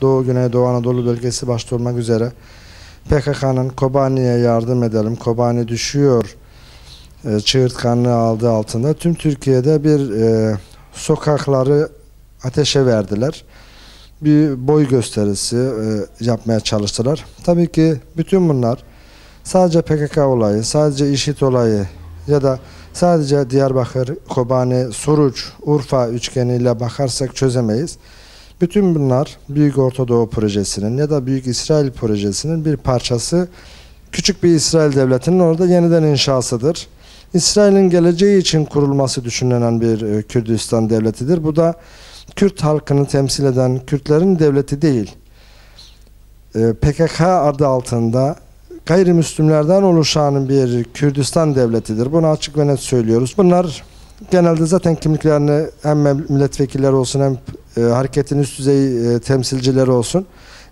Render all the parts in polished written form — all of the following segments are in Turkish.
Doğu Güneydoğu Anadolu bölgesi başta olmak üzere PKK'nın Kobani'ye yardım edelim, Kobani düşüyor çığırtkanlığı aldığı altında tüm Türkiye'de bir sokakları ateşe verdiler. Bir boy gösterisi yapmaya çalıştılar. Tabii ki bütün bunlar sadece PKK olayı, sadece IŞİD olayı ya da sadece Diyarbakır, Kobani, Suruç, Urfa üçgeniyle bakarsak çözemeyiz. Bütün bunlar Büyük Orta Doğu Projesi'nin ya da Büyük İsrail Projesi'nin bir parçası. Küçük bir İsrail devletinin orada yeniden inşasıdır. İsrail'in geleceği için kurulması düşünülen bir Kürdistan devletidir. Bu da Kürt halkını temsil eden Kürtlerin devleti değil. PKK adı altında gayrimüslimlerden oluşan bir Kürdistan devletidir. Bunu açık ve net söylüyoruz. Bunlar genelde zaten kimliklerini hem milletvekilleri olsun hem hareketin üst düzey temsilcileri olsun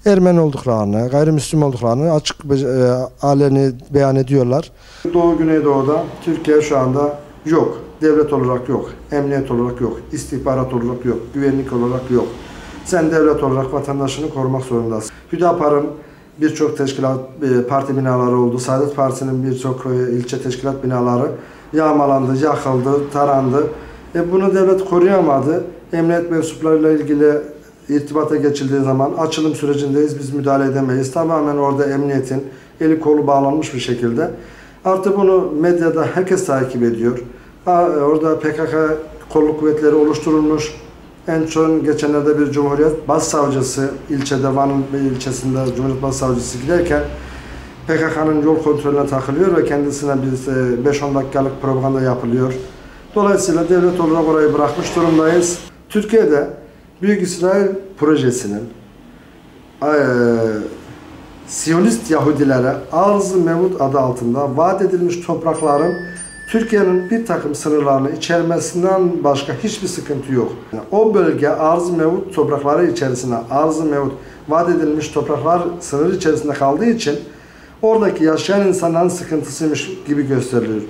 Ermeni olduklarını, gayrimüslim olduklarını açık aleni beyan ediyorlar. Doğu Güneydoğu'da Türkiye şu anda yok. Devlet olarak yok, emniyet olarak yok, istihbarat olarak yok, güvenlik olarak yok. Sen devlet olarak vatandaşını korumak zorundasın. Hüdapar'ın birçok teşkilat, parti binaları oldu. Saadet Partisi'nin birçok ilçe teşkilat binaları yağmalandı, yakıldı, tarandı. Bunu devlet koruyamadı. Emniyet mensuplarıyla ilgili irtibata geçildiği zaman açılım sürecindeyiz, biz müdahale edemeyiz. Tamamen orada emniyetin eli kolu bağlanmış bir şekilde. Artık bunu medyada herkes takip ediyor. Orada PKK kolluk kuvvetleri oluşturulmuş. En son geçenlerde bir Cumhuriyet Başsavcısı ilçede, Van'ın bir ilçesinde Cumhuriyet Başsavcısı giderken PKK'nın yol kontrolüne takılıyor ve kendisine bir 5-10 dakikalık propaganda yapılıyor. Dolayısıyla devlet olarak orayı bırakmış durumdayız. Türkiye'de Büyük İsrail Projesi'nin Siyonist Yahudilere Arz-ı Mevut adı altında vaat edilmiş toprakların Türkiye'nin bir takım sınırlarını içermesinden başka hiçbir sıkıntı yok. Yani o bölge Arz-ı Mevut toprakları içerisinde, Arz-ı Mevut vaat edilmiş topraklar sınır içerisinde kaldığı için oradaki yaşayan insanların sıkıntısıymış gibi gösteriliyor.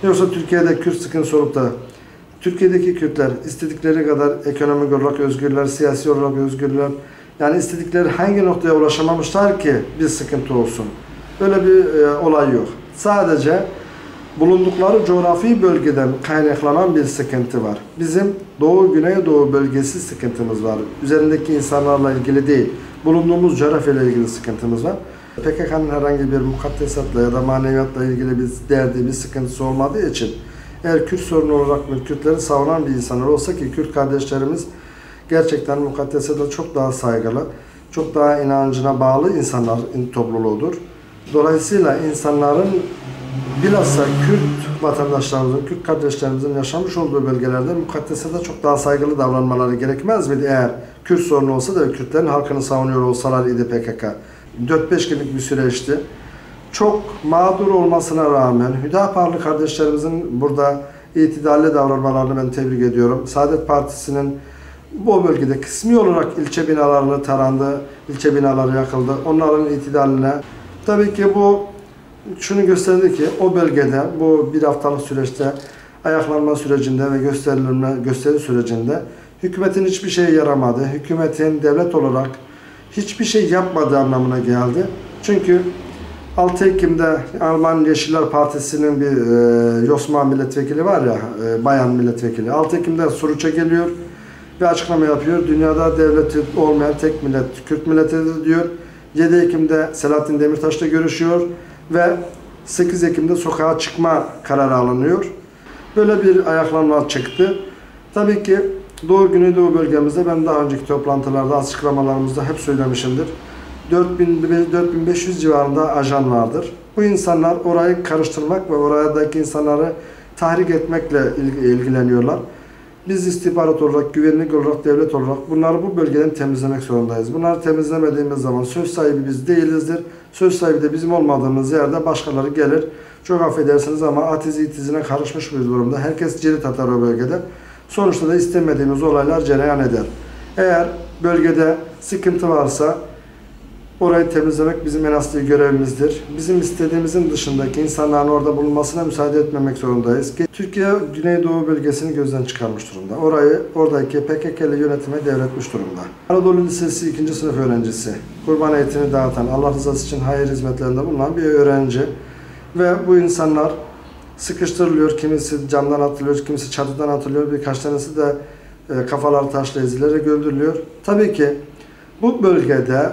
Yoksa Türkiye'de Kürt sıkıntısı olup da Türkiye'deki Kürtler istedikleri kadar ekonomik olarak özgürler, siyasi olarak özgürler. Yani istedikleri hangi noktaya ulaşamamışlar ki bir sıkıntı olsun. Böyle bir olay yok. Sadece bulundukları coğrafi bölgeden kaynaklanan bir sıkıntı var. Bizim Doğu Güneydoğu bölgesi sıkıntımız var. Üzerindeki insanlarla ilgili değil. Bulunduğumuz coğrafyayla ilgili sıkıntımız var. PKK'nın herhangi bir mukaddesatla ya da maneviyatla ilgili bir derdi, bir sıkıntısı olmadığı için eğer Kürt sorunu olarak Kürtleri savunan bir insanlar olsa ki Kürt kardeşlerimiz gerçekten mukaddesata çok daha saygılı, çok daha inancına bağlı insanlar topluluğudur. Dolayısıyla insanların bilhassa Kürt vatandaşlarımızın, Kürt kardeşlerimizin yaşamış olduğu bölgelerde mukaddesata çok daha saygılı davranmaları gerekmez miydi eğer Kürt sorunu olsa da Kürtlerin halkını savunuyor olsalar idi PKK? 4-5 günlük bir süreçti. Çok mağdur olmasına rağmen Hüdaparlı kardeşlerimizin burada itidalli davranmalarını ben tebrik ediyorum. Saadet Partisi'nin bu bölgede kısmi olarak ilçe binalarını tarandı, ilçe binaları yakıldı. Onların itidaline. Tabii ki bu şunu gösterdi ki o bölgede bu bir haftalık süreçte ayaklanma sürecinde ve gösteri sürecinde hükümetin hiçbir şeye yaramadı. Hükümetin devlet olarak hiçbir şey yapmadığı anlamına geldi. Çünkü 6 Ekim'de Alman Yeşiller Partisi'nin bir Yosma milletvekili var ya, bayan milletvekili. 6 Ekim'de Suruç'a geliyor ve açıklama yapıyor. Dünyada devleti olmayan tek millet Kürt milletidir diyor. 7 Ekim'de Selahattin Demirtaş'la görüşüyor ve 8 Ekim'de sokağa çıkma kararı alınıyor. Böyle bir ayaklanma çıktı. Tabii ki Doğu Güneydoğu bölgemizde ben daha önceki toplantılarda, açıklamalarımızda hep söylemişimdir. 4500 civarında ajan vardır. Bu insanlar orayı karıştırmak ve oradaki insanları tahrik etmekle ilgileniyorlar. Biz istihbarat olarak, güvenlik olarak, devlet olarak bunları bu bölgeden temizlemek zorundayız. Bunları temizlemediğimiz zaman söz sahibi biz değilizdir. Söz sahibi de bizim olmadığımız yerde başkaları gelir. Çok affedersiniz ama atizi itizine karışmış bir durumda. Herkes cirit atar o bölgede. Sonuçta da istemediğimiz olaylar cereyan eder. Eğer bölgede sıkıntı varsa Orayı temizlemek bizim en asli görevimizdir. Bizim istediğimizin dışındaki insanların orada bulunmasına müsaade etmemek zorundayız. Türkiye Güneydoğu bölgesini gözden çıkarmış durumda. Oradaki PKK'lı yönetime devretmiş durumda. Anadolu Lisesi 2. sınıf öğrencisi, kurban etini dağıtan, Allah rızası için hayır hizmetlerinde bulunan bir öğrenci. Ve bu insanlar sıkıştırılıyor, kimisi camdan atılıyor, kimisi çatıdan atılıyor, birkaç tanesi de kafaları taşla ezilerek öldürülüyor. Tabii ki bu bölgede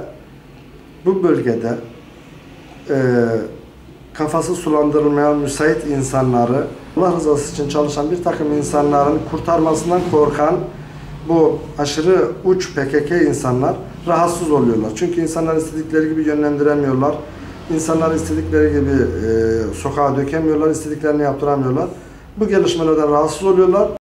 kafası sulandırılmayan müsait insanları, Allah rızası için çalışan bir takım insanların kurtarmasından korkan bu aşırı uç PKK insanlar rahatsız oluyorlar. Çünkü insanlar istedikleri gibi yönlendiremiyorlar. İnsanlar istedikleri gibi sokağa dökemiyorlar, istediklerini yaptıramıyorlar. Bu gelişmelerden rahatsız oluyorlar.